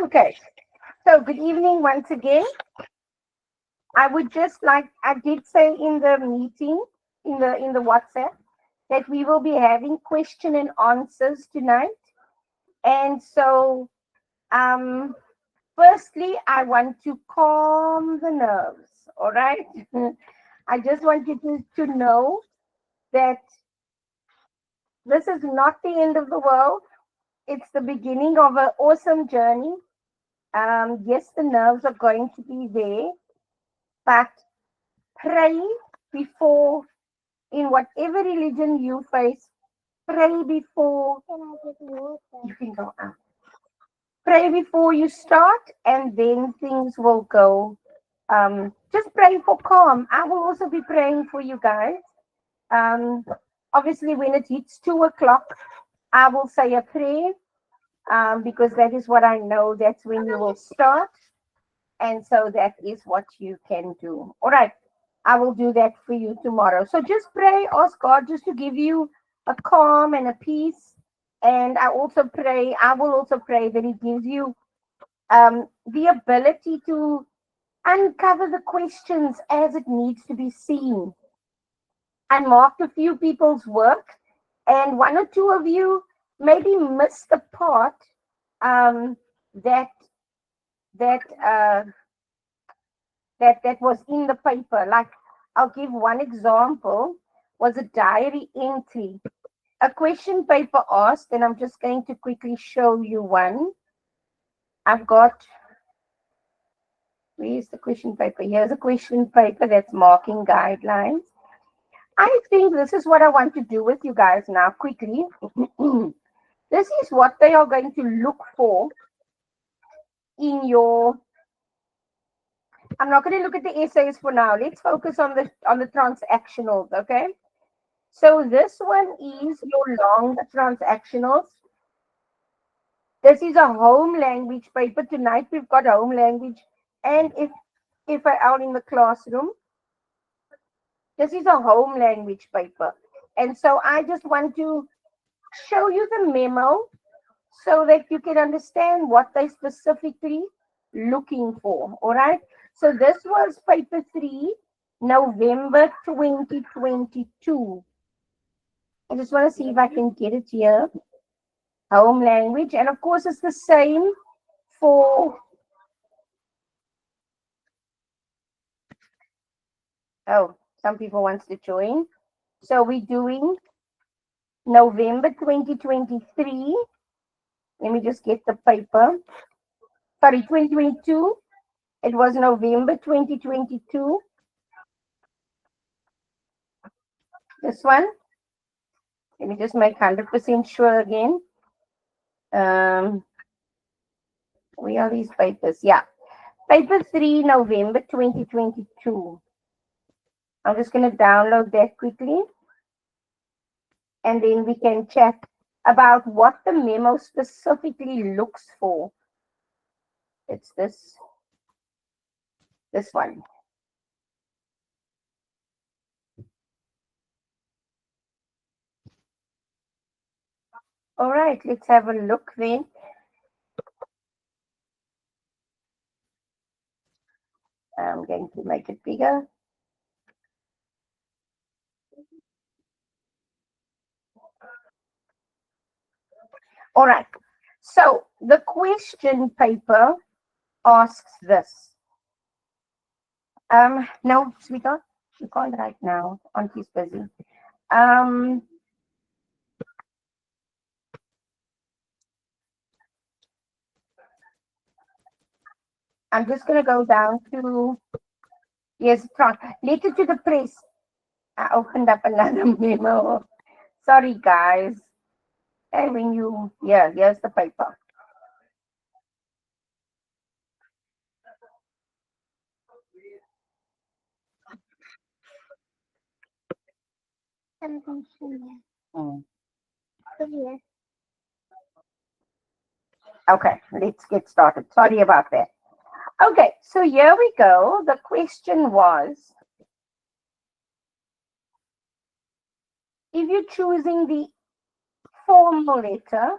Okay, so good evening once again. I would just like I did say in the meeting in the WhatsApp that we will be having question and answers tonight. And so um firstly I want to calm the nerves. All right. I just want you to know that this is not the end of the world. It's the beginning of an awesome journey. Yes, the nerves are going to be there, but pray before, in whatever religion you face, pray before you can go out. Pray before you start, and then things will go. Just pray for calm. I will also be praying for you guys. Um, Obviously, when it hits 2 o'clock, I will say a prayer because that is what I know. That's when you will start. And so that is what you can do. All right. I will do that for you tomorrow. So just pray, ask God just to give you a calm and a peace. And I will also pray that He gives you the ability to uncover the questions as it needs to be seen. I marked a few people's work, and one or two of you maybe missed the part um, that that that was in the paper. Like, I'll give one example, was a diary entry. A question paper asked, and I'm just going to quickly show you one. I've got, where's the question paper? Here's a question paper that's marking guidelines. I think this is what I want to do with you guys now quickly. This is what they are going to look for in your, I'm not going to look at the essays for now. Let's focus on the transactionals, okay? So this one is your long transactionals. This is a home language paper. Tonight we've got home language. And if I out in the classroom, this is a home language paper. And so I just want to show you the memo so that you can understand what they specifically looking for. All right. So this was paper 3, November 2022. I just want to see if I can get it here. Home language. And of course, it's the same for, oh, some people wants to join. So we're doing November 2023. Let me just get the paper. Sorry, 2022. It was November 2022. This one. Let me just make 100% sure again. Where are these papers? Yeah. Paper 3, November 2022. I'm just going to download that quickly. And then we can chat about what the memo specifically looks for. It's this one. All right, let's have a look then. I'm going to make it bigger. All right. So the question paper asks this. No, sweetheart, you can't right now. Auntie's busy. Um, I'm just going to go down to, yes, letter to the press. I opened up another memo. Sorry, guys. And when you, yeah, here's the paper. Mm. Okay, let's get started. Sorry about that. Okay, so here we go. The question was, if you're choosing the formal letter,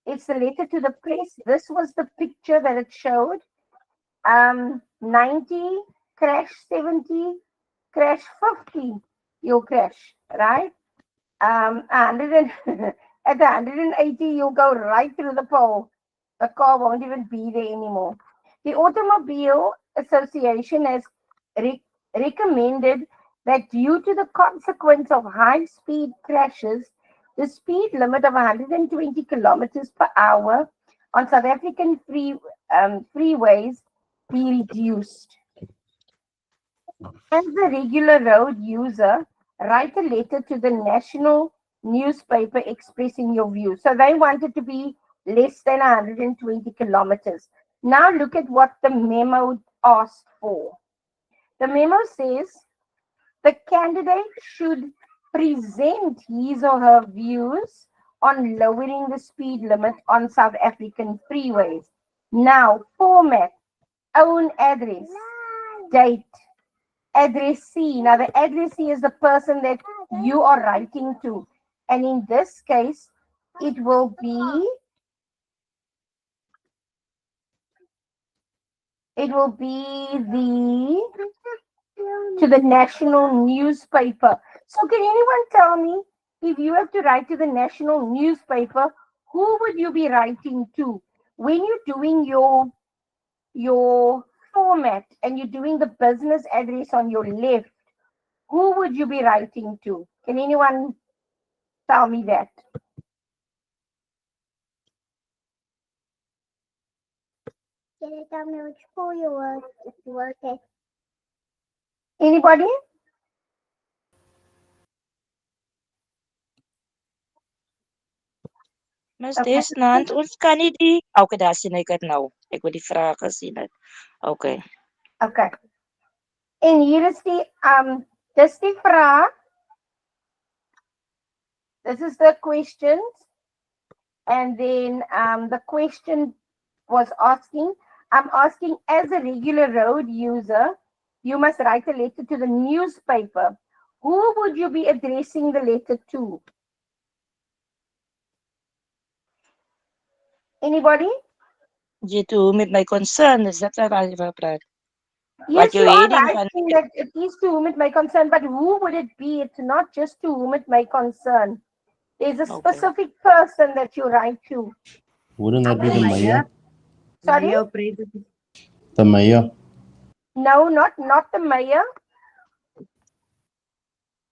It's the letter to the press. This was the picture that it showed. 90, crash 70, crash 50, you'll crash, right? 100 at 180, you'll go right through the pole. The car won't even be there anymore. The Automobile Association has recommended that due to the consequence of high speed crashes, the speed limit of 120 kilometers per hour on South African freeways be reduced. As a regular road user, write a letter to the national newspaper expressing your views. So they wanted to be less than 120 kilometers. Now look at what the memo asked for. The memo says the candidate should present his or her views on lowering the speed limit on South African freeways. Now, format, own address, date, addressee. Now, the addressee is the person that you are writing to. And in this case, it will be to the national newspaper. So can anyone tell me, if you have to write to the national newspaper, who would you be writing to? When you're doing your format and you're doing the business address on your left, who would you be writing to? Can anyone tell me that? Can you tell me which school you work at? Anybody? Mas Okay. dis nant ons kan nie die okay, daar sien ek dit nou. Ek word die vraag gesien het. Okay. Okay. En hier is dis die vraag. This is the questions. And then the question was asking, I'm asking, as a regular road user, you must write a letter to the newspaper. Who would you be addressing the letter to? Anybody? Jy toe met my concern, is dat wat jy wou praat? Yes, Wat jou you are heading right van in that it is to whom it may concern, but who would it be? It's not just to whom it may concern. There's a Okay. specific person that you write to. Wouldn't that be the mayor? Sorry? The mayor. No, not the mayor.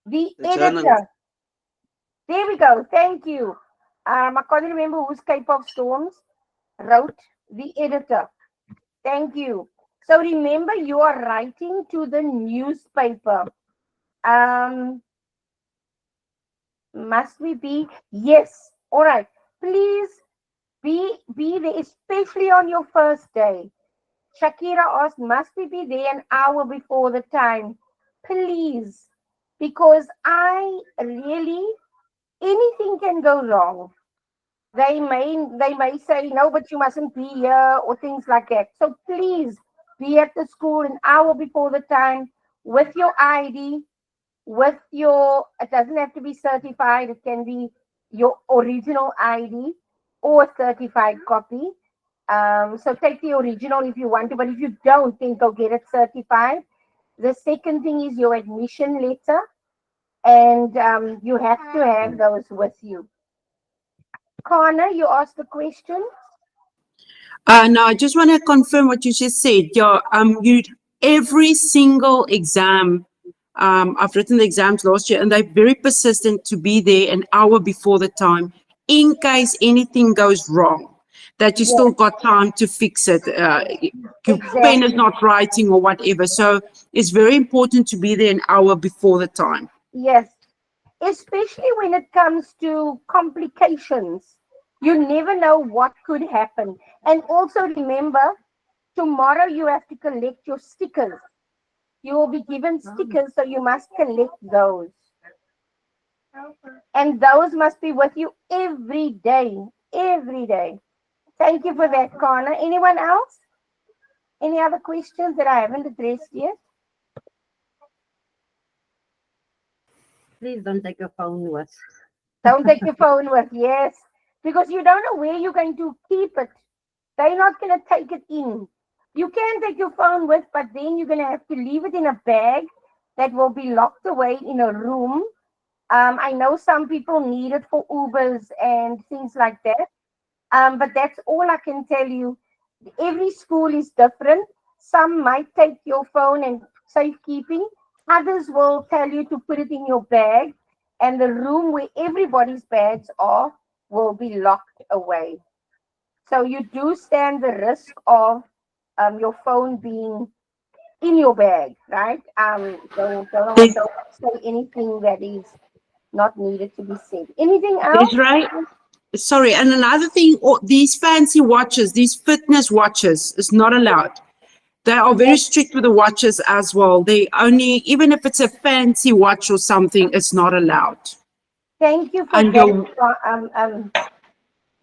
The editor. There we go. Thank you. I can't remember whose Cape of Storms wrote the editor. Thank you. So remember, you are writing to the newspaper. Must we be? Yes. All right. Please be there, especially on your first day. Shakira asked, must we be there an hour before the time? Please. Because anything can go wrong. They may say, no, but you mustn't be here, or things like that. So please be at the school an hour before the time with your ID, it doesn't have to be certified, it can be your original ID or a certified copy. So take the original if you want to, but if you don't, then go get it certified. The second thing is your admission letter, and you have to have those with you. Connor, you asked the question. No, I just want to confirm what you just said. Yeah, every single exam, I've written the exams last year, and they're very persistent to be there an hour before the time in case anything goes wrong. That you still got time to fix it. Your pen is not writing or whatever. So it's very important to be there an hour before the time. Yes, especially when it comes to complications. You never know what could happen. And also remember, tomorrow you have to collect your stickers. You will be given stickers, so you must collect those. And those must be with you every day. Every day. Thank you for that, Connor. Anyone else? Any other questions that I haven't addressed yet? Please don't take your phone with. Don't take your phone with. Yes. because you don't know where you're going to keep it. They're not going to take it in. You can take your phone with, but then you're going to have to leave it in a bag that will be locked away in a room. I know some people need it for Ubers and things like that. But that's all I can tell you. Every school is different. Some might take your phone and safekeeping. Others will tell you to put it in your bag, and the room where everybody's bags are will be locked away. So you do stand the risk of your phone being in your bag, right? Don't say anything that is not needed to be said. Anything else? That's right. Sorry, and another thing, these fancy watches, these fitness watches, is not allowed. They are very strict with the watches as well. They only, even if it's a fancy watch or something, it's not allowed. Thank you for And that.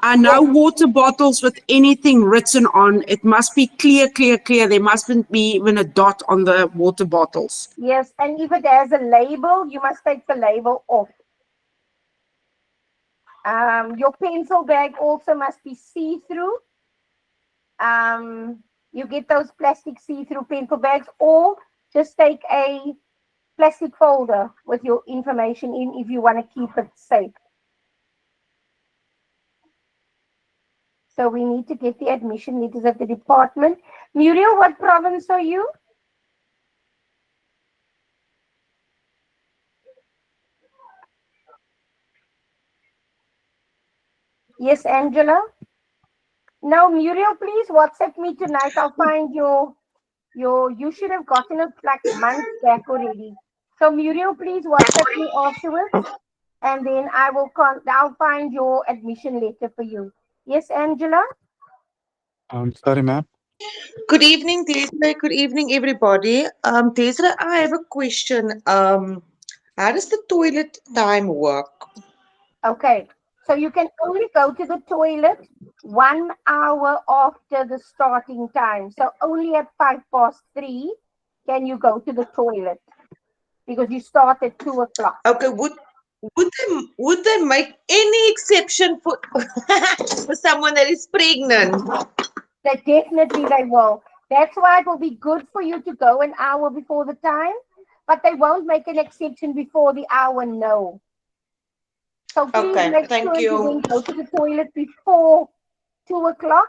And no water bottles with anything written on. It must be clear, clear, clear. There mustn't be even a dot on the water bottles. Yes, and if it has a label, you must take the label off. Your pencil bag also must be see-through. You get those plastic see-through pencil bags, or just take a plastic folder with your information in if you want to keep it safe. So we need to get the admission letters at the department. Muriel, what province are you? Yes, Angela. Now, Muriel, please WhatsApp me tonight. I'll find you should have gotten it like months back already. So Muriel, please WhatsApp me afterwards, and then I'll find your admission letter for you. Yes, Angela? Sorry, ma'am. Good evening, Desiree. Good evening, everybody. Desiree, I have a question. How does the toilet time work? Okay. So you can only go to the toilet 1 hour after the starting time. So only at 3:05 can you go to the toilet because you start at 2:00. Okay, would they make any exception for for someone that is pregnant? That definitely they will. That's why it will be good for you to go an hour before the time, but they won't make an exception before the hour, no. So please Okay, make thank sure you. you go to the toilet before 2:00,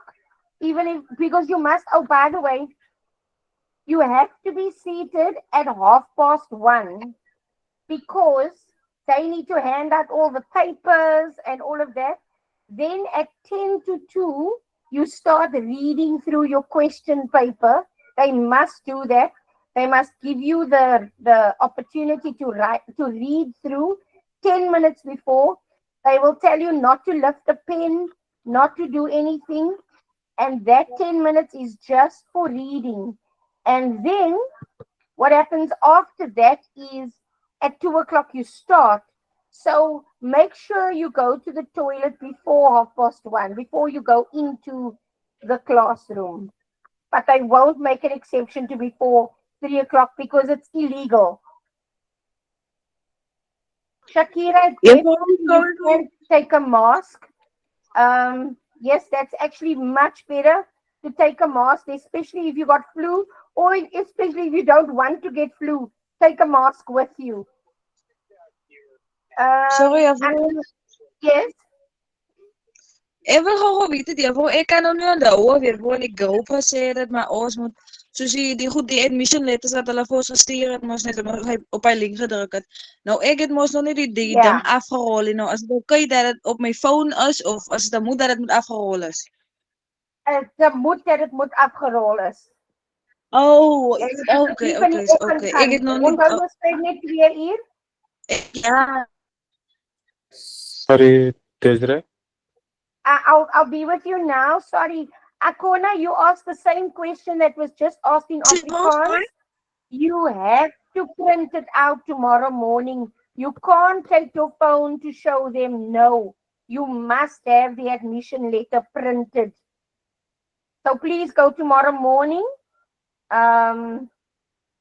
even if, because you must, oh, by the way, you have to be seated at 1:30 because they need to hand out all the papers and all of that. Then at 10:50, you start reading through your question paper. They must do that. They must give you the opportunity to read through 10 minutes before. They will tell you not to lift a pen, not to do anything. And that 10 minutes is just for reading. And then what happens after that is at 2:00 you start. So make sure you go to the toilet before 1:30, before you go into the classroom. But they won't make an exception to before 3:00 because it's illegal. Shakira, you can take a mask. Yes, that's actually much better to take a mask, especially if you got flu, or especially if you don't want to get flu. Take a mask with you. Sorry, Yes. Ewe gou weet het jy, ek kan nou nie onthou weer waar die groep gesê het maar ons moet soos die admission letters wat hulle vir ons gestuur het, mos net op hy link gedruk het. Nou ek het mos nog nie die Ja. ding afgerol nie. Nou as dit okay dat dit op my phone is of as dit moet dat dit moet afgerol is. Dit moet afgerol is. Oh, Jy moet dit okay, nie van die okay, oggend okay. gaan. Ek het nog nie Onthou ons sê net 2 uur. ja. Sorry, Desiree. I'll be with you now. Sorry. Akona, you asked the same question that was just asked in Afrikaans. You have to print it out tomorrow morning. You can't take your phone to show them. No. You must have the admission letter printed. So please go tomorrow morning.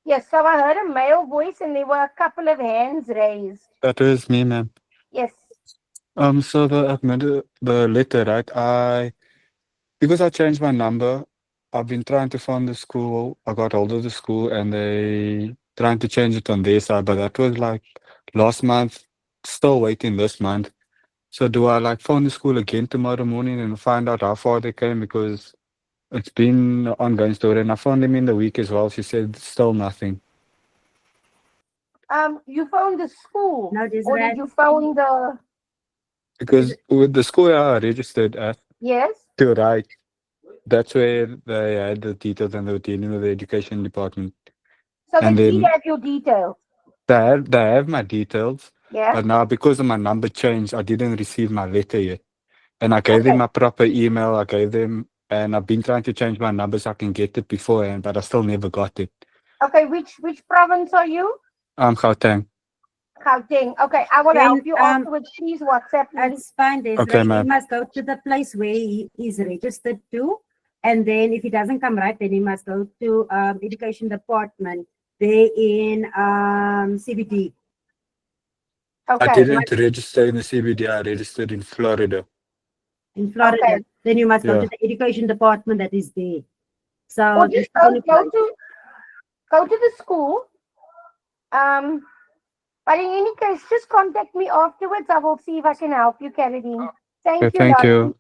Yes, so I heard a male voice and there were a couple of hands raised. That is me, ma'am. Yes. So the letter, right? Because I changed my number, I've been trying to find the school. I got hold of the school and they trying to change it on their side, but that was like last month, still waiting this month. So do I like phone the school again tomorrow morning and find out how far they came? Because it's been an ongoing story and I found them in the week as well. She said still nothing. You phoned the school, No, there's or did that. you phone the? Because with the school I registered at Yes. to write, that's where they had the details and they were dealing with the education department. So they And did then have your details. they have my details, Yeah. but now because of my number changed, I didn't receive my letter yet. And I gave Okay. them my proper email. I gave them, and I've been trying to change my number so I can get it beforehand, but I still never got it. Okay. Which province are you? Gauteng. Gauteng. Okay. I will Then, help you afterwards. Please WhatsApp me. It's fine, Desiree. Okay, He ma'am. must go to the place where he is registered to. And then if he doesn't come right, then he must go to education department. They're in CBD. I Okay. didn't register in the CBD. I registered in Florida. In Florida. Okay. Then you must go Yeah. to the education department that is there. So Or that's just the only place. go to the school. But in any case, just contact me afterwards. I will see if I can help you, Caroline. Thank Okay, you. thank Lottie. you.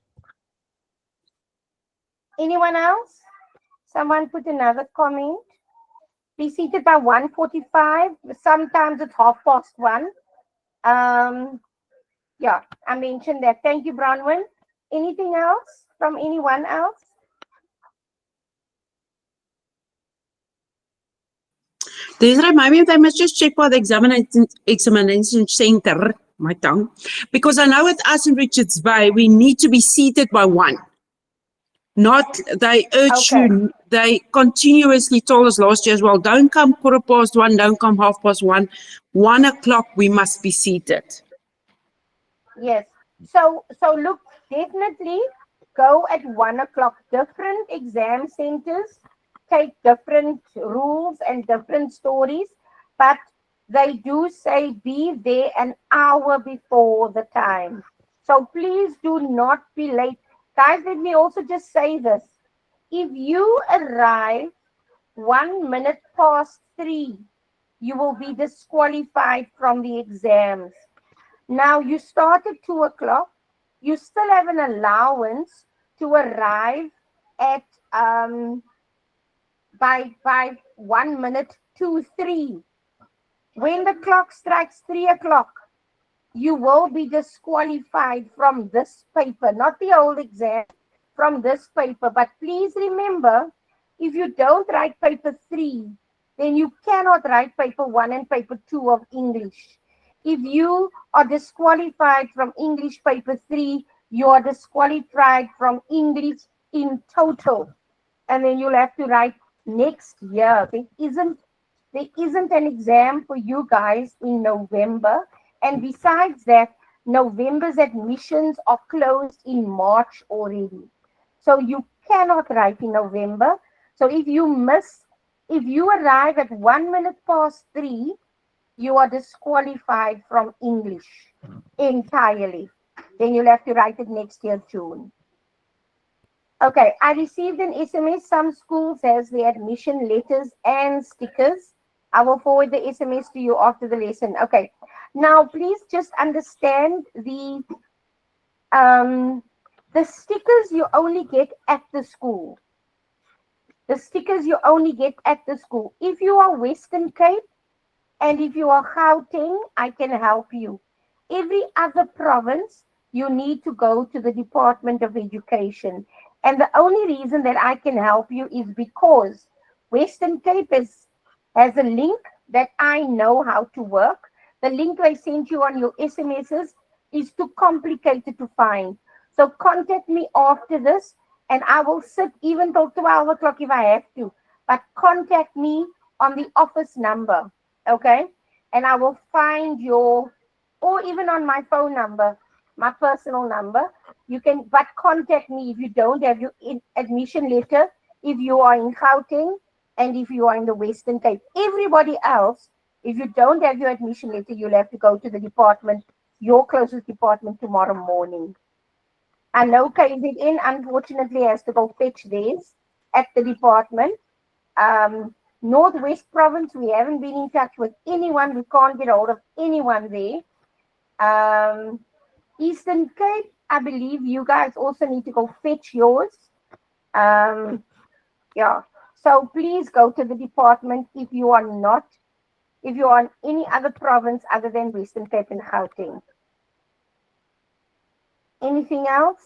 Anyone else? Someone put another comment. Be seated by 1:45. Sometimes it's 1:30. Yeah, I mentioned that. Thank you, Bronwyn. Anything else from anyone else? Desiree, maybe they must just check by the examination center, my tongue, because I know with us in Richards Bay, we need to be seated by 1. Not, they urge Okay. you, they continuously told us last year as well, don't come 1:15, don't come 1:30. 1 o'clock, we must be seated. Yes. So look, definitely go at 1 o'clock. Different exam centers take different rules and different stories, but they do say be there an hour before the time. So please do not be late. Guys, let me also just say this. If you arrive 1 minute past 3, you will be disqualified from the exams. Now you start at 2 o'clock. You still have an allowance to arrive at by 1 minute to 3. When the clock strikes 3 o'clock, you will be disqualified from this paper, not the old exam, from this paper. But please remember, if you don't write paper 3, then you cannot write paper 1 and paper 2 of English. If you are disqualified from English paper 3, you are disqualified from English in total. And then you'll have to write next year. There isn't an exam for you guys in November. And besides that, November's admissions are closed in March already. So you cannot write in November. So if you arrive at 1 minute past 3, you are disqualified from English entirely. Then you'll have to write it next year, June. Okay, I received an SMS. Some schools has the admission letters and stickers. I will forward the SMS to you after the lesson. Okay, now please just understand the stickers you only get at the school. The stickers you only get at the school. If you are Western Cape and if you are Gauteng, I can help you. Every other province, you need to go to the Department of Education. And the only reason that I can help you is because Western Cape has a link that I know how to work. The link I sent you on your SMSs is too complicated to find. So contact me after this and I will sit even till 12 o'clock if I have to. But contact me on the office number, okay? And I will find your, or even on my phone number, my personal number. You can, but contact me if you don't have your admission letter, if you are in Gauteng, and if you are in the Western Cape. Everybody else, if you don't have your admission letter, you'll have to go to the Department your closest department tomorrow morning. I know KZN unfortunately has to go fetch theirs at the department. Northwest Province, we haven't been in touch with anyone. We can't get hold of anyone there. Eastern Cape, I believe you guys also need to go fetch yours. Yeah. So please go to the department if you are in any other province other than Western Cape and Gauteng. Anything else?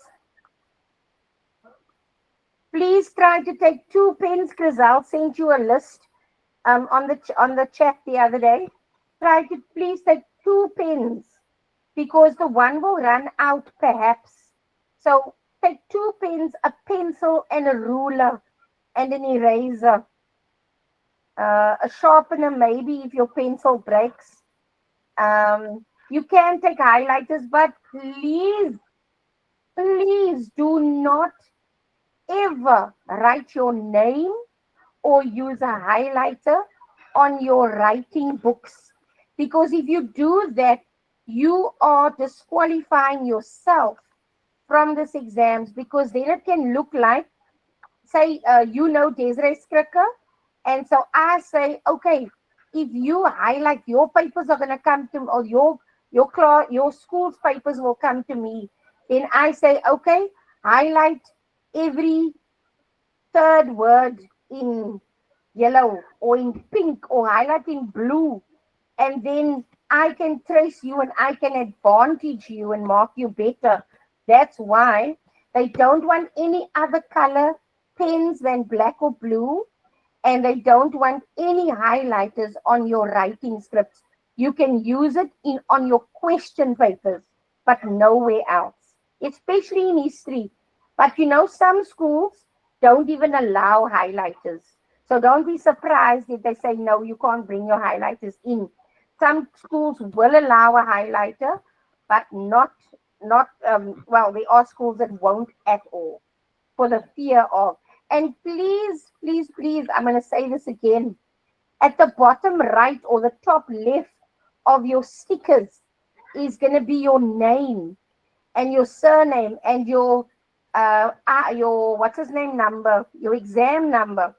Please try to take 2 pens. Grisel sent you a list on the chat the other day. Try to please take 2 pens because the one will run out perhaps. So take 2 pens, a pencil and a ruler and an eraser. A sharpener maybe if your pencil breaks. You can take highlighters, but please do not ever write your name or use a highlighter on your writing books. Because if you do that, you are disqualifying yourself from this exams, because then it can look like, say, Desiree Skrikker, and so I say, okay, if you highlight, your papers are going to come to, or your school's papers will come to me. Then I say, okay, highlight every 3rd word in yellow or in pink or highlight in blue. And then I can trace you and I can advantage you and mark you better. That's why they don't want any other color pens than black or blue. And they don't want any highlighters on your writing scripts. You can use it on your question papers, but nowhere else, especially in history. But some schools don't even allow highlighters. So don't be surprised if they say, no, you can't bring your highlighters in. Some schools will allow a highlighter, but not, there are schools that won't at all for the fear of. And please, I'm going to say this again. At the bottom right or the top left of your stickers is going to be your name and your surname and your number, your exam number.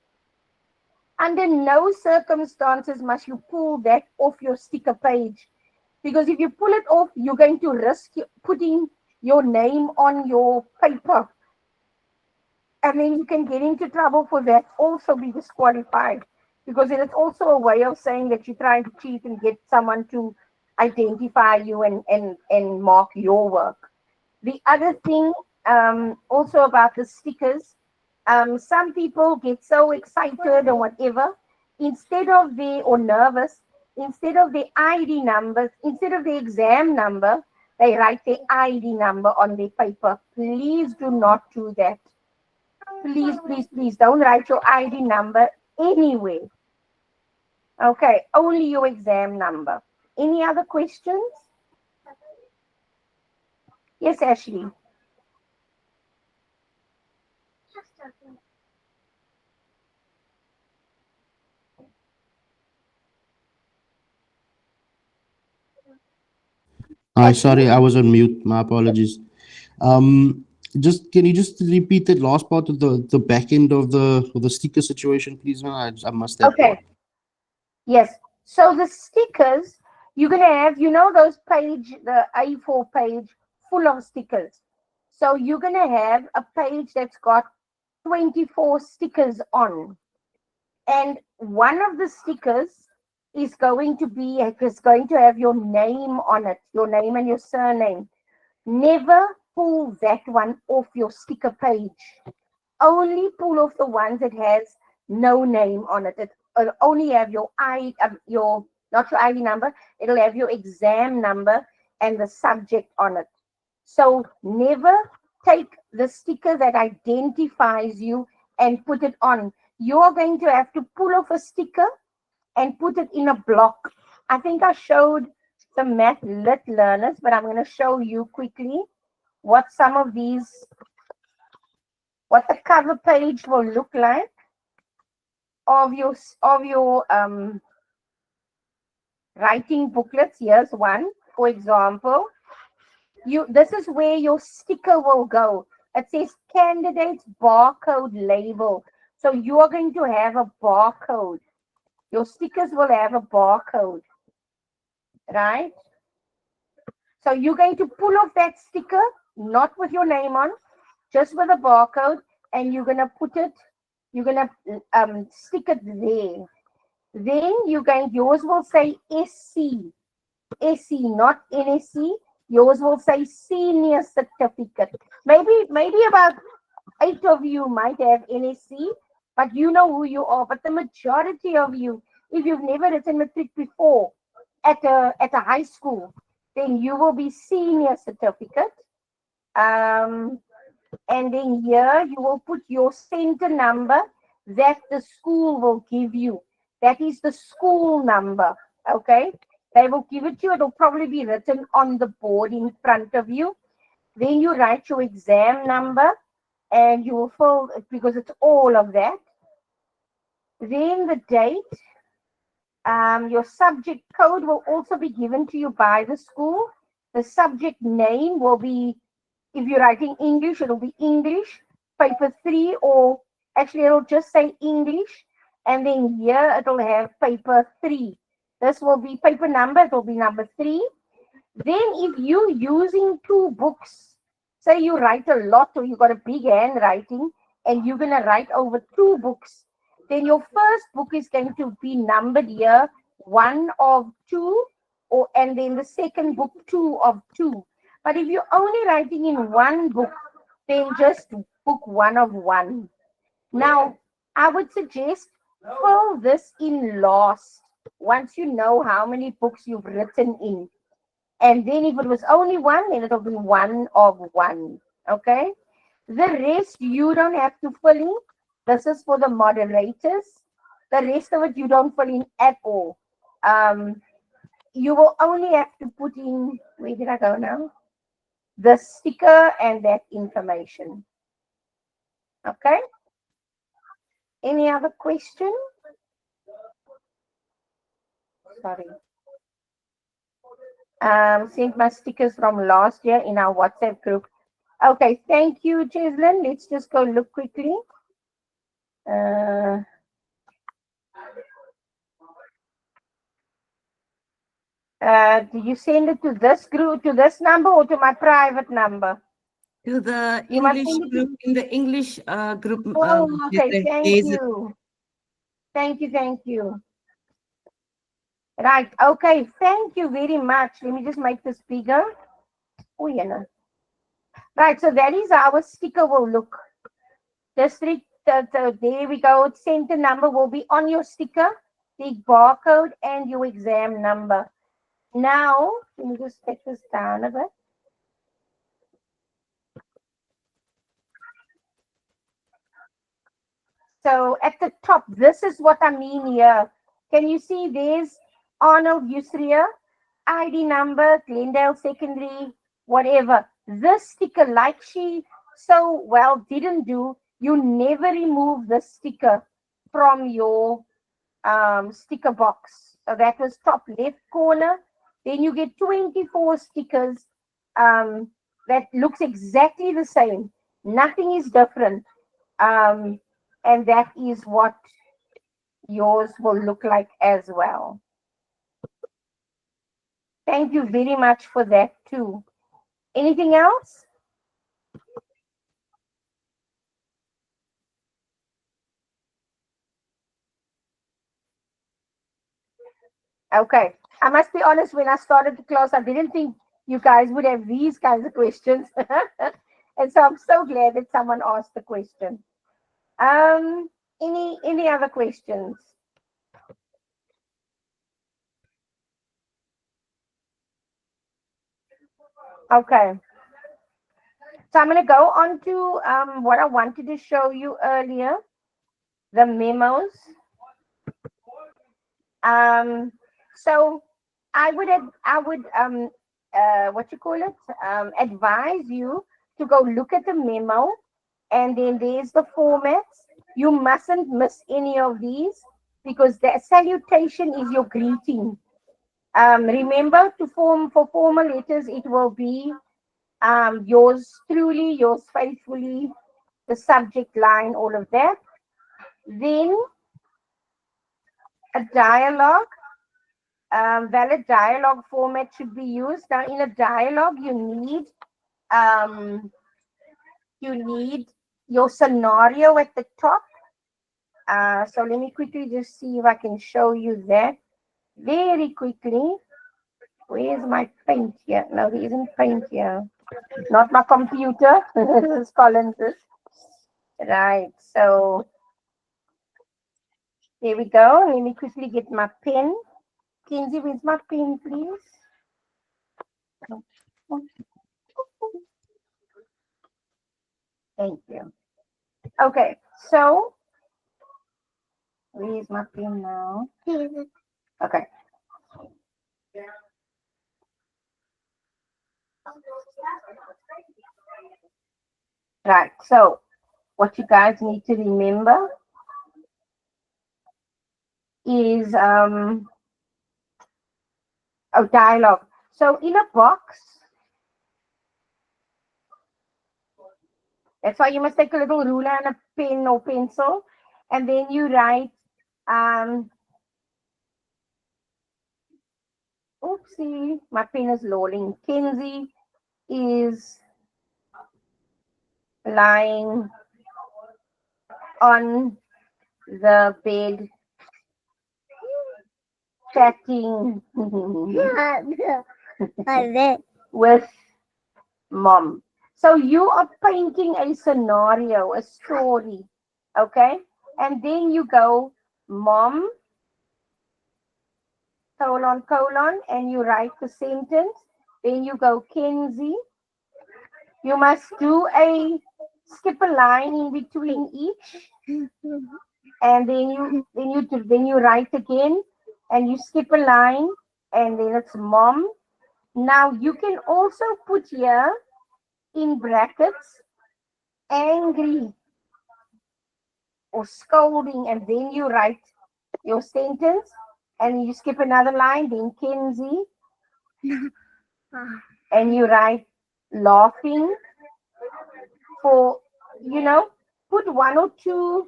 Under no circumstances must you pull that off your sticker page. Because if you pull it off, you're going to risk putting your name on your paper. And then you can get into trouble for that, also be disqualified. Because it is also a way of saying that you're trying to cheat and get someone to identify you and mark your work. The other thing also about the stickers, some people get so excited or whatever, or nervous, instead of the ID numbers, instead of the exam number, they write the ID number on their paper. Please do not do that. Please don't write your ID number anywhere. Okay, only your exam number. Any other questions? Yes, Ashley. Hi, sorry, I was on mute. My apologies. Can you just repeat that last part of the back end of the sticker situation, please? Man, I must have. Okay. Yes. So the stickers, you're gonna have, those the A4 page full of stickers. So you're gonna have a page that's got 24 stickers on, and one of the stickers is going to have your name on it, your name and your surname. Never pull that one off your sticker page. Only pull off the ones that has no name on it. It'll only have not your ID number. It'll have your exam number and the subject on it. So never take the sticker that identifies you and put it on. You're going to have to pull off a sticker and put it in a block. I think I showed some math lit learners, but I'm going to show you quickly what the cover page will look like of your writing booklets. Here's one, for example. this is where your sticker will go. It says candidate's barcode label. So you are going to have a barcode. Your stickers will have a barcode, right? So you're going to pull off that sticker, not with your name on, just with a barcode, and you're going to put it, you're going to stick it there. Then yours will say SC, not NSC. Yours will say senior certificate. Maybe about 8 of you might have NSC, but you know who you are. But the majority of you, if you've never written matric before at a high school, then you will be senior certificate. And then here you will put your center number that the school will give you. That is the school number, okay? They will give it to you. It'll probably be written on the board in front of you. Then you write your exam number and you will fill it because it's all of that. Then the date. Your subject code will also be given to you by the school. The subject name will be, if you're writing English, it'll be English, paper 3, or actually it'll just say English. And then here it'll have paper 3. This will be paper number, it will be number 3. Then if you're using 2 books, say you write a lot or you got a big handwriting and you're going to write over 2 books, then your first book is going to be numbered here 1 of 2, and then the second book 2 of 2. But if you're only writing in 1 book, then just book 1 of 1. Now, I would suggest fill this in last once you know how many books you've written in. And then if it was only 1, then it'll be 1 of 1. Okay? The rest you don't have to fill in. This is for the moderators. The rest of it you don't fill in at all. You will only have to put in, where did I go now? The sticker and that information. Okay? Any other question? Sorry. Sent my stickers from last year in our WhatsApp group. Okay, thank you, Cheslin. Let's just go look quickly. Do you send it to this group, to this number, or to my private number? To the You must English send it to- group, in the English group. Oh, okay, thank there's you. Thank you. Right, okay, thank you very much. Let me just make this bigger. Oh, yeah, no. Right, so that is how our sticker will look. District, there we go. Center number will be on your sticker, the barcode, and your exam number. Now, let me just take this down a bit. So at the top, this is what I mean here. Can you see there's Arnold Yusria, ID number, Glendale Secondary, whatever. This sticker, like she so well didn't do, you never remove the sticker from your sticker box. So that was top left corner. Then you get 24 stickers that looks exactly the same. Nothing is different. And that is what yours will look like as well. Thank you very much for that too. Anything else? Okay. I must be honest, when I started the class, I didn't think you guys would have these kinds of questions. And so I'm so glad that someone asked the question. Any other questions? Okay. So I'm going to go on to what I wanted to show you earlier, the memos. So I would advise you to go look at the memo, and then there's the formats. You mustn't miss any of these because the salutation is your greeting. Remember, for formal letters, it will be Yours truly, yours faithfully, the subject line, all of that. Then a dialogue, valid dialogue format should be used. Now, in a dialogue, you need your scenario at the top. So let me quickly just see if I can show you that very quickly. Where's my paint here? No, there isn't paint here. Not my computer. This is Collins's. Right. So there we go. Let me quickly get my pen. Kinsey, where's my pen, please? Thank you. Okay, so where's my pen now? Okay. Right, so what you guys need to remember is dialogue. So in a box, that's why you must take a little ruler and a pen or pencil, and then you write, oopsie, my pen is lolling. Kenzie is lying on the bed chatting with mom. So you are painting a scenario, a story, okay? And then you go, mom, colon, and you write the sentence. Then you go, Kenzie. You must skip a line in between each, and then you write again, and you skip a line, and then it's mom. Now you can also put here in brackets angry or scolding, and then you write your sentence, and you skip another line, then Kenzie, and you write laughing for, put one or two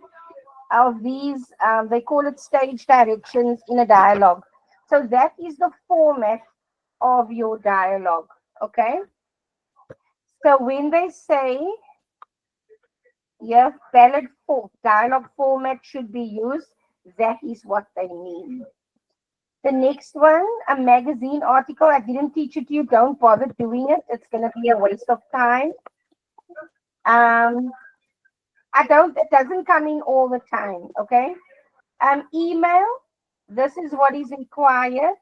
of these, they call it stage directions in a dialogue. So that is the format of your dialogue, okay? So when they say, yeah, valid dialogue format should be used, that is what they mean. The next one, a magazine article. I didn't teach it to you. Don't bother doing it. It's going to be a waste of time. It doesn't come in all the time, okay? Email, this is what is required,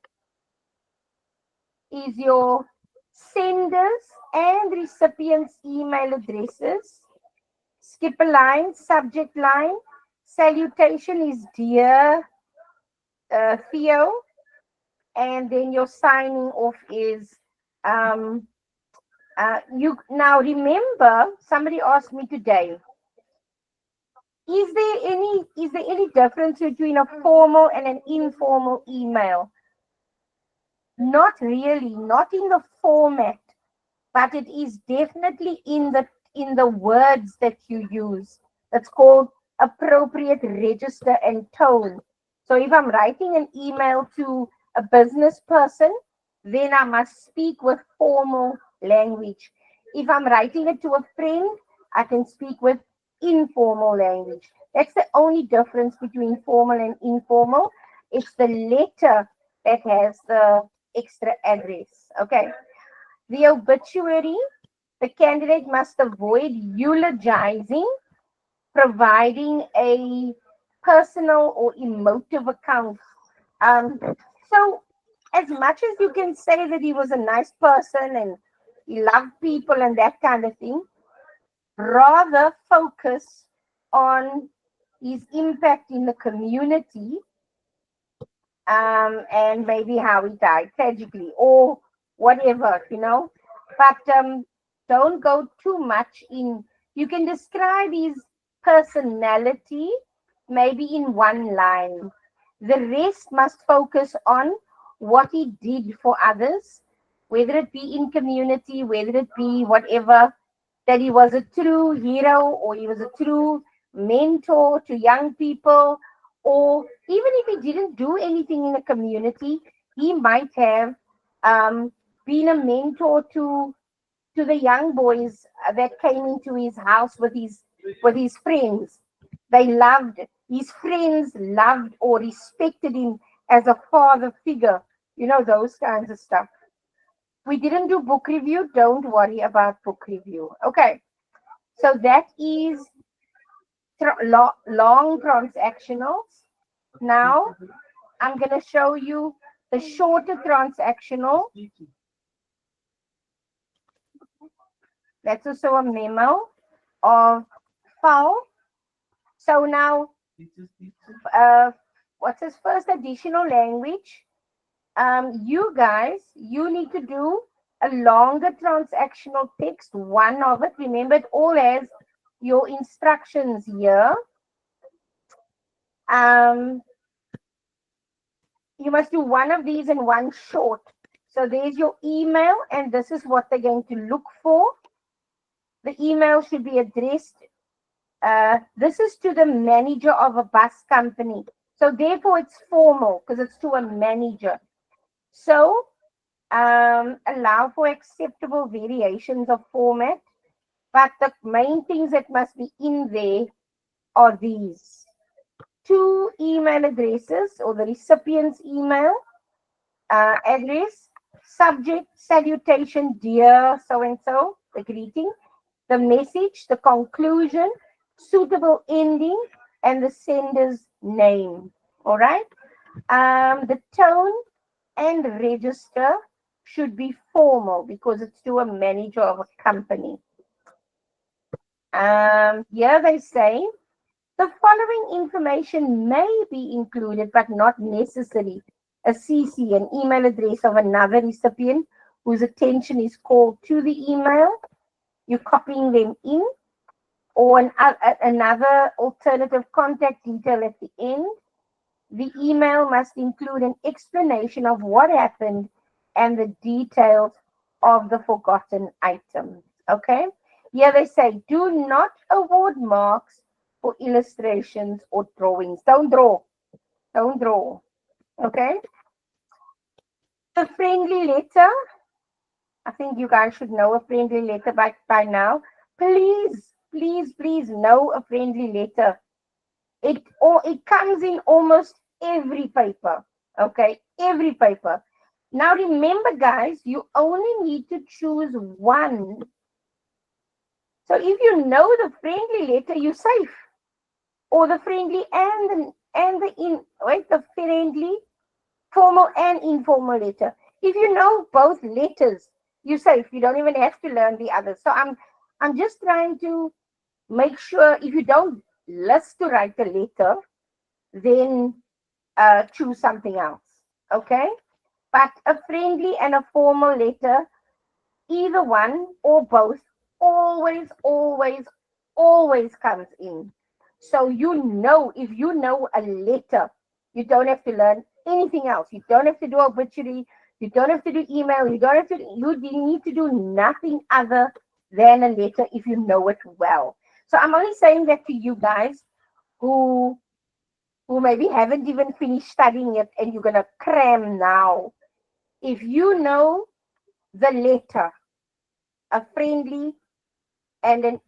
is your senders and recipients' email addresses. Skip a line, subject line. Salutation is dear Theo. And then your signing off is, you now remember, somebody asked me today, is there any difference between a formal and an informal email? Not really, not in the format, but it is definitely in the words that you use. That's called appropriate register and tone. So if I'm writing an email to a business person, then I must speak with formal language. If I'm writing it to a friend, I can speak with informal language. That's the only difference between formal and informal. It's the letter that has the extra address. Okay. The obituary, the candidate must avoid eulogizing, providing a personal or emotive account. So as much as you can say that he was a nice person and he loved people and that kind of thing, rather focus on his impact in the community, and maybe how he died tragically or whatever, but don't go too much in. You can describe his personality maybe in one line. The rest must focus on what he did for others, whether it be in community, whether it be whatever, that he was a true hero or he was a true mentor to young people, or even if he didn't do anything in the community, he might have been a mentor to the young boys that came into his house with his friends. They loved his friends, loved or respected him as a father figure. You know, those kinds of stuff. We didn't do book review. Don't worry about book review. Okay. So that is long transactionals. Now I'm going to show you the shorter transactional. That's also a memo of file. So now, what's his first additional language? You guys, you need to do a longer transactional text, one of it. Remember, it all has your instructions here. You must do one of these and one short. So there's your email, and this is what they're going to look for. The email should be addressed. This is to the manager of a bus company. So therefore it's formal because it's to a manager. So allow for acceptable variations of format. But the main things that must be in there are these. 2 email addresses or the recipient's email address, subject, salutation, dear so-and-so, the greeting, the message, the conclusion, suitable ending, and the sender's name. All right. The tone and register should be formal because it's to a manager of a company. Here they say the following information may be included, but not necessary. A CC, an email address of another recipient whose attention is called to the email. You're copying them in, or another alternative contact detail at the end. The email must include an explanation of what happened and the details of the forgotten item. Okay? Here they say, do not award marks for illustrations or drawings. Don't draw. Don't draw. Okay? The friendly letter. I think you guys should know a friendly letter by now. Please, please, please know a friendly letter. It comes in almost every paper. Okay? Every paper. Now remember, guys, you only need to choose one. So if you know the friendly letter, you're safe. Or the friendly the friendly formal and informal letter. If you know both letters, you're safe. You don't even have to learn the others. So I'm just trying to make sure if you don't list to write a letter, then choose something else. Okay? But a friendly and a formal letter, either one or both, always, always, always comes in. So you know, if you know a letter, you don't have to learn anything else. You don't have to do obituary. You don't have to do email. You need to do nothing other than a letter if you know it well. So I'm only saying that to you guys who maybe haven't even finished studying it and you're going to cram now. If you know the letter, a friendly and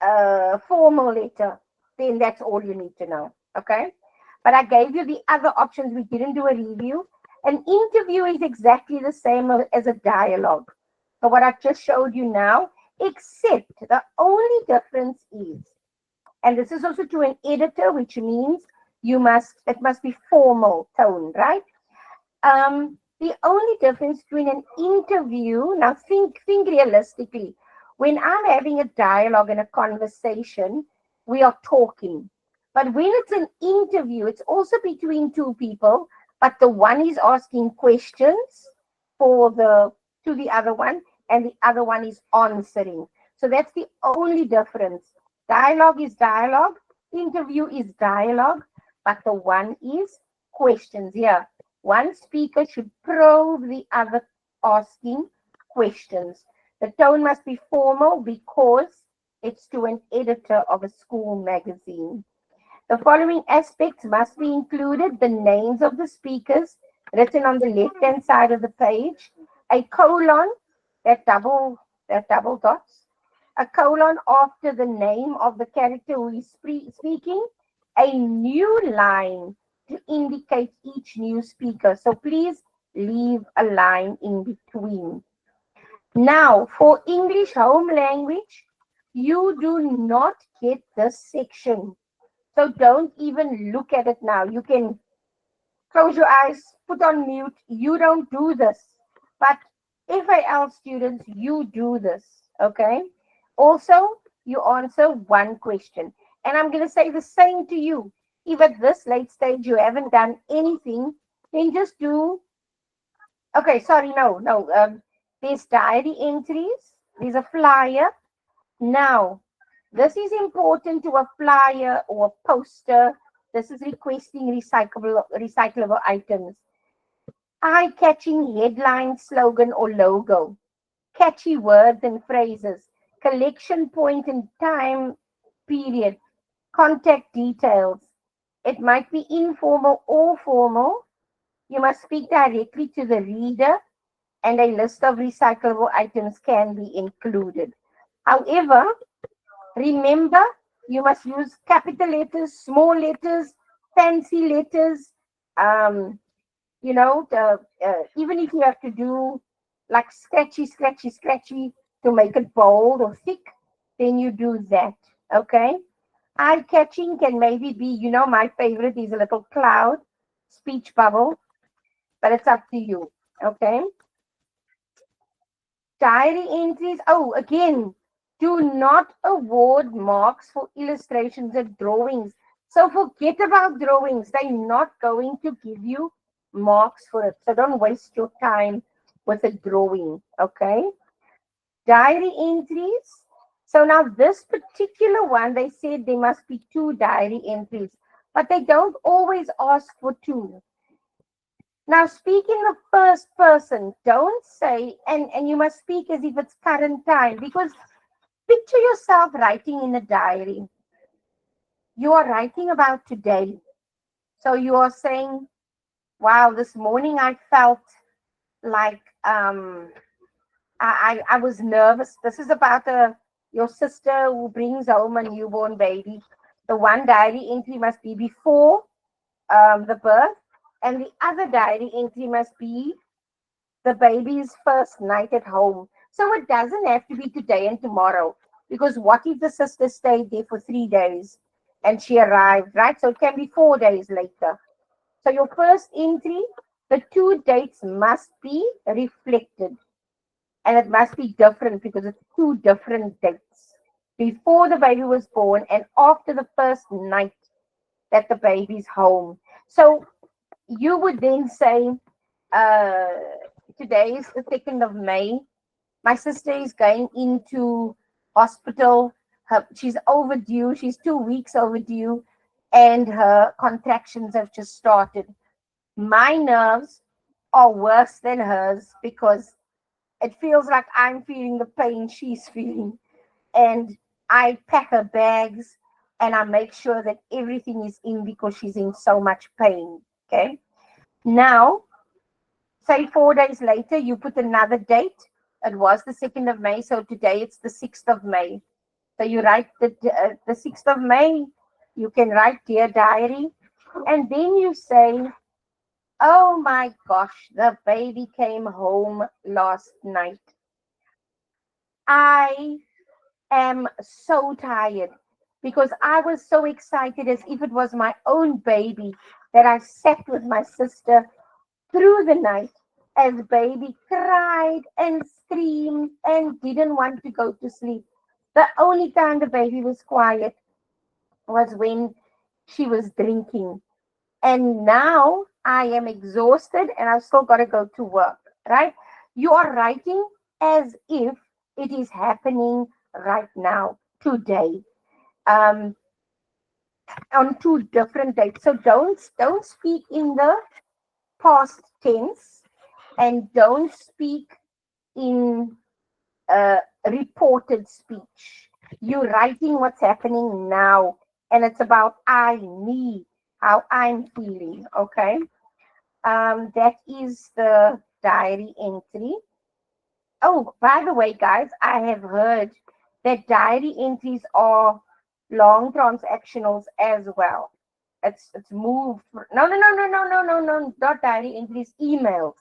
a formal letter, then that's all you need to know. Okay? But I gave you the other options. We didn't do a review. An interview is exactly the same as a dialogue. So what I've just showed you now, except the only difference is, and this is also to an editor, which means it must be formal tone, right? The only difference between an interview, now think realistically. When I'm having a dialogue and a conversation, we are talking. But when it's an interview, it's also between two people, but the one is asking questions to the other one, and the other one is answering. So that's the only difference. Dialogue is dialogue, interview is dialogue, but the one is questions. Here, one speaker should probe the other asking questions. The tone must be formal because it's to an editor of a school magazine. The following aspects must be included: the names of the speakers written on the left-hand side of the page, a colon, that double dots, a colon after the name of the character who is speaking, a new line to indicate each new speaker. So please leave a line in between. Now, for English home language, you do not get this section. So don't even look at it now. You can close your eyes, put on mute. You don't do this. But FAL students, you do this. Okay? Also, you answer one question. And I'm going to say the same to you. If at this late stage you haven't done anything, then just do. Okay, sorry, no. There's diary entries. There's a flyer. Now, this is important to a flyer or a poster. This is requesting recyclable items. Eye-catching headline, slogan, or logo. Catchy words and phrases. Collection point and time period. Contact details. It might be informal or formal. You must speak directly to the reader, and a list of recyclable items can be included. However, remember, you must use capital letters, small letters, fancy letters. Even if you have to do like scratchy to make it bold or thick, then you do that. Okay. Eye-catching can maybe be, my favorite is a little cloud, speech bubble, but it's up to you. Okay. Diary entries. Oh, again, do not award marks for illustrations and drawings. So forget about drawings. They're not going to give you marks for it. So don't waste your time with a drawing. Okay. Diary entries. So now this particular one, they said there must be 2 diary entries, but they don't always ask for 2. Now speak in the first person. Don't say, and you must speak as if it's current time, because picture yourself writing in a diary. You are writing about today. So you are saying, wow, this morning I felt like I was nervous. This is about your sister who brings home a newborn baby. The one diary entry must be before the birth, and the other diary entry must be the baby's first night at home. So it doesn't have to be today and tomorrow, because what if the sister stayed there for 3 days and she arrived, right? So it can be 4 days later. So your first entry, the 2 dates must be reflected. And it must be different because it's 2 different dates. Before the baby was born and after the first night that the baby's home. So you would then say, today is the 2nd of May. My sister is going into hospital. She's overdue. She's 2 weeks overdue. And her contractions have just started. My nerves are worse than hers because it feels like I'm feeling the pain she's feeling. And I pack her bags and I make sure that everything is in because she's in so much pain. Okay. Now, say 4 days later, you put another date. It was the 2nd of May. So today it's the 6th of May. So you write the 6th of May. You can write Dear Diary. And then you say, oh my gosh, the baby came home last night. I am so tired because I was so excited as if it was my own baby that I sat with my sister through the night as baby cried and screamed and didn't want to go to sleep. The only time the baby was quiet was when she was drinking. And now I am exhausted and I've still got to go to work, right? You are writing as if it is happening right now, today, on 2 different dates. So don't speak in the past tense. and don't speak in reported speech. You're writing what's happening now, and it's about I, me, how I'm feeling. Okay. That is the diary entry. Oh, by the way, guys, I have heard that diary entries are long transactionals as well. It's moved. No, not diary entries. Emails.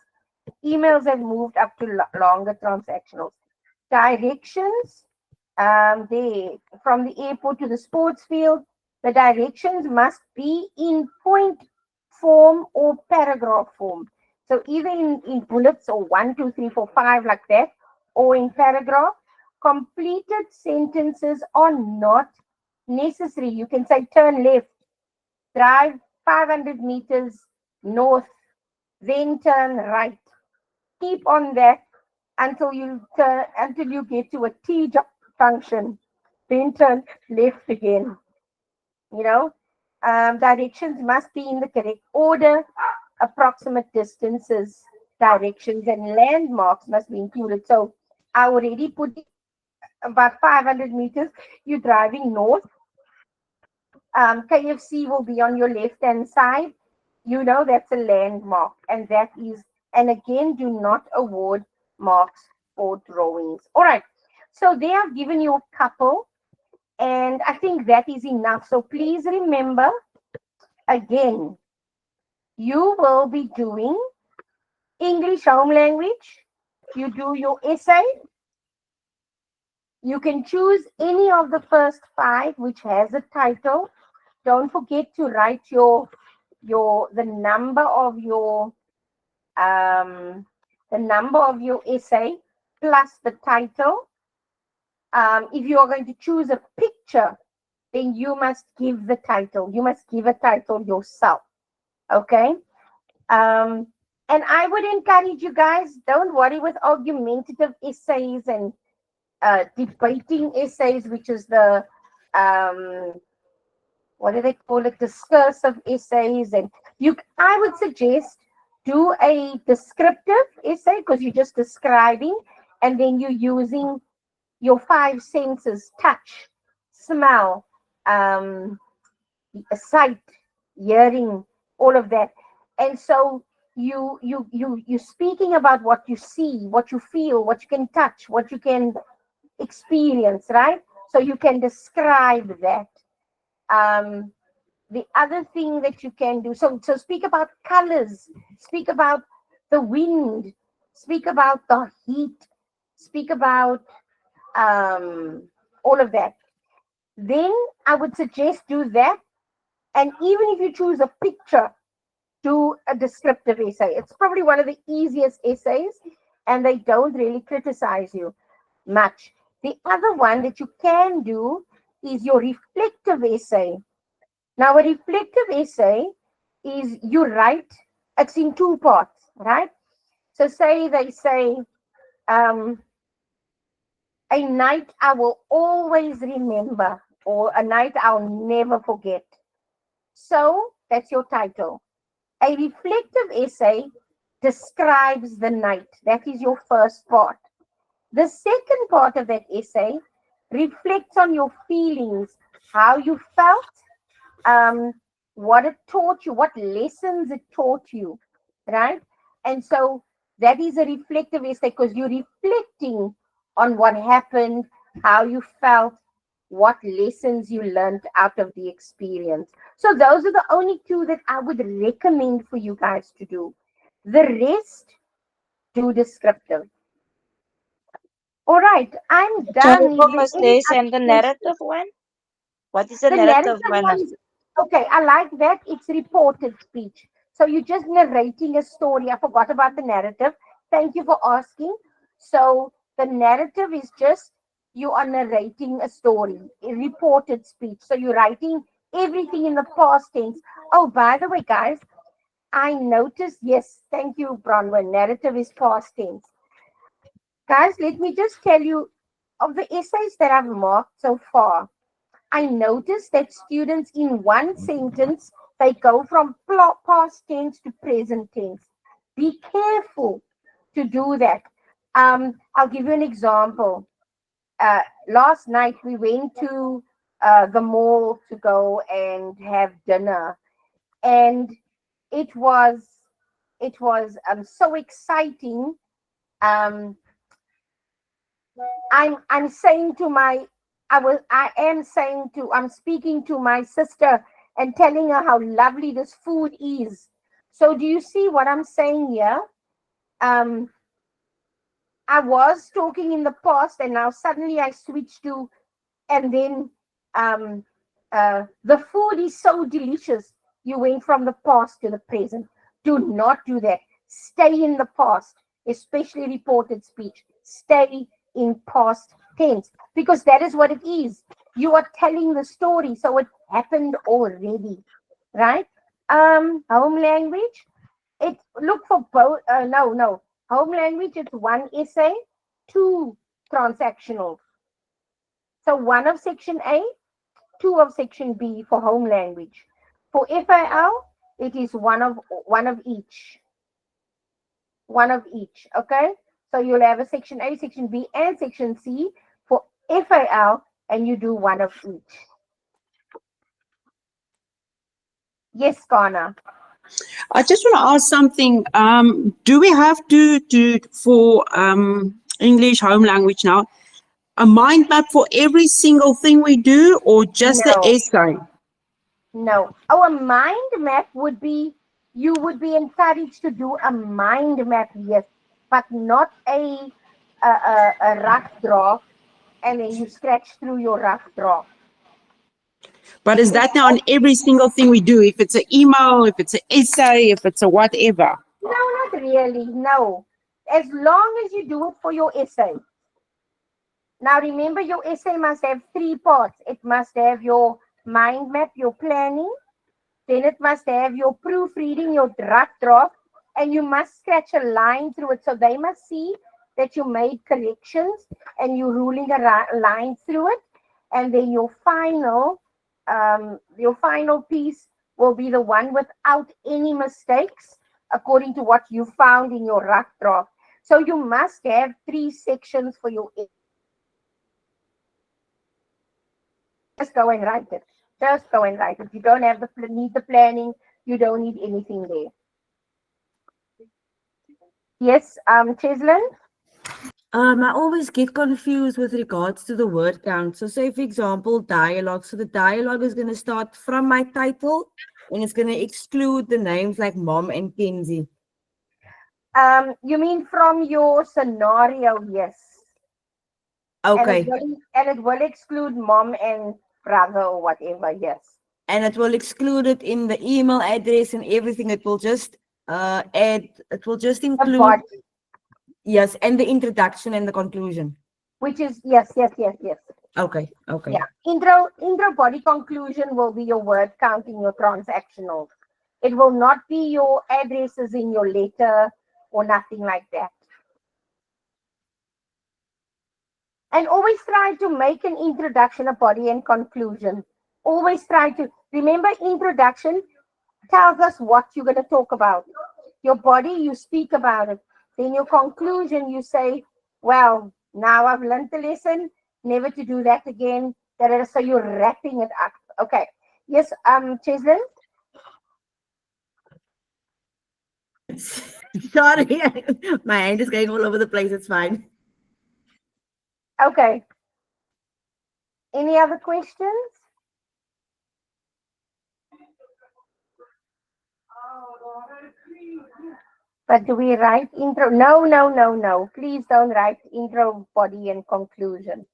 Emails have moved up to longer transactionals. Directions. They from the airport to the sports field. The directions must be in point form or paragraph form. So either in bullets or 1, 2, 3, 4, 5 like that, or in paragraph. Completed sentences are not necessary. You can say turn left, drive 500 meters north, then turn right. Keep on that until you get to a T function, then turn left again. You know, directions must be in the correct order. Approximate distances, directions, and landmarks must be included. So I already put about 500 meters. You're driving north. KFC will be on your left hand side. You know that's a landmark, and that is, and again, do not award marks for drawings. All right. So they have given you a couple, and I think that is enough. So please remember, again, you will be doing English home language. You do your essay. You can choose any of the first 5 which has a title. Don't forget to write the number of your essay plus the title. If you are going to choose a picture, then you must give the title. You must give a title yourself. Okay. And I would encourage you guys, don't worry with argumentative essays and debating essays, which is the what do they call it? Discursive essays. And I would suggest do a descriptive essay because you're just describing, and then you're using your 5 senses: touch, smell, sight, hearing, all of that. And so you're speaking about what you see, what you feel, what you can touch, what you can experience, right? So you can describe that. The other thing that you can do, so speak about colors, speak about the wind, speak about the heat, speak about all of that. Then I would suggest do that. And even if you choose a picture, do a descriptive essay. It's probably one of the easiest essays, and they don't really criticize you much. The other one that you can do is your reflective essay. Now, a reflective essay is you write, it's in 2 parts, right? So they say, a night I will always remember, or a night I'll never forget. So that's your title. A reflective essay describes the night. That is your first part. The second part of that essay reflects on your feelings, how you felt, what it taught you, what lessons it taught you, right? And so that is a reflective essay because you're reflecting on what happened, how you felt, what lessons you learned out of the experience. So those are the only 2 that I would recommend for you guys to do. The rest, do descriptive. All right, I'm done. Is there Must any they other send the questions? narrative one? What is the The narrative narrative one? one, okay, I like that. It's reported speech. So you're just narrating a story. I forgot about the narrative. Thank you for asking. So the narrative is just you are narrating a story, a reported speech. So you're writing everything in the past tense. Oh, by the way, guys, I noticed, yes, thank you, Bronwyn. Narrative is past tense. Guys, let me just tell you, of the essays that I've marked so far, I noticed that students in one sentence, they go from past tense to present tense. Be careful to do that. I'll give you an example. Last night we went to the mall to go and have dinner, and it was so exciting. Um, I'm saying to my I am saying to I'm speaking to my sister and telling her how lovely this food is. So do you see what I'm saying here? Um, I was talking in the past and now suddenly I switched to, and then um the food is so delicious. You went from the past to the present. Do not do that. Stay in the past, especially reported speech. Stay in past tense because that is what it is. You are telling the story, so it happened already, right? Home language. It look for both. No. Home language. It's one essay, two transactional. So one of section A, two of section B for home language. For FIL, it is one of each. One of each. Okay. So you'll have a section A, section B, and section C for FIL, and you do one of each. Yes, Kana. I just want to ask something. Do we have to do for English home language now a mind map for every single thing we do, or just the No. essay? No. Our mind map would be, you would be encouraged to do a mind map, yes, but not a rough draft, and then you scratch through your rough draft. But is that now on every single thing we do? If it's an email, if it's an essay, if it's a whatever? No, not really. No. As long as you do it for your essay. Now remember, your essay must have three parts. It must have your mind map, your planning. Then it must have your proofreading, your draft, and you must scratch a line through it. So they must see that you made corrections and you're ruling a line through it. And then your final piece will be the one without any mistakes, according to what you found in your rough draft. So you must have three sections for your essay. Just go and write it. Just go and write it. You don't have need the planning. You don't need anything there. Yes, Cheslin? I always get confused with regards to the word count. So say, for example, dialogue. So the dialogue is going to start from my title and it's going to exclude the names like Mom and Kenzie. You mean from your scenario? Yes. Okay. And it will exclude mom and brother or whatever. Yes. And it will exclude it in the email address and everything. It will just it will just include, body. Yes, and the introduction and the conclusion. Which is, yes. Okay. Yeah. Intro, body, conclusion will be your word count in your transactional. It will not be your addresses in your letter or nothing like that. And always try to make an introduction, a body, and conclusion. Always try to remember, introduction tells us what you're going to talk about. Your body, you speak about it. Then your conclusion, you say, well, now I've learned the lesson, never to do that again. So you're wrapping it up. Okay. Yes, Cheslin? Sorry, my hand is going all over the place. It's fine. Okay. Any other questions? But do we write intro? No. Please don't write intro, body, and conclusion.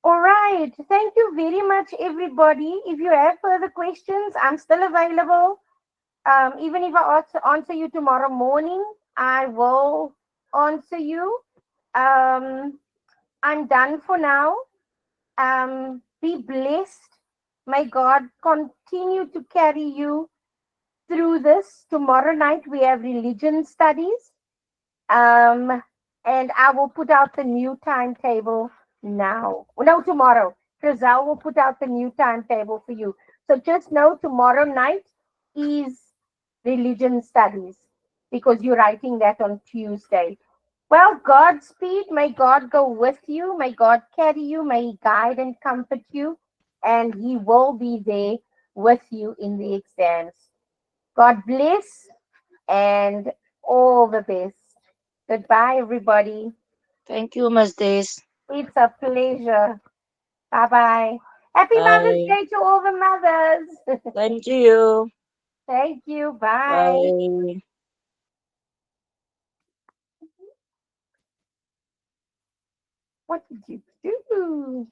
All right. Thank you very much, everybody. If you have further questions, I'm still available. Even if I answer you tomorrow morning, I will answer you. I'm done for now. Be blessed. May God continue to carry you through this. Tomorrow night we have religion studies. And I will put out the new timetable now. No, tomorrow. Rizal will put out the new timetable for you. So just know tomorrow night is religion studies. because you're writing that on Tuesday. Well, Godspeed. May God go with you. May God carry you. May He guide and comfort you. And He will be there with you in the exams. God bless and all the best. Goodbye, everybody. Thank you, Ms. Days. It's a pleasure. Bye bye. Happy Mother's Bye. Day to all the mothers. Thank you. Thank you. Bye. Bye. What did you do?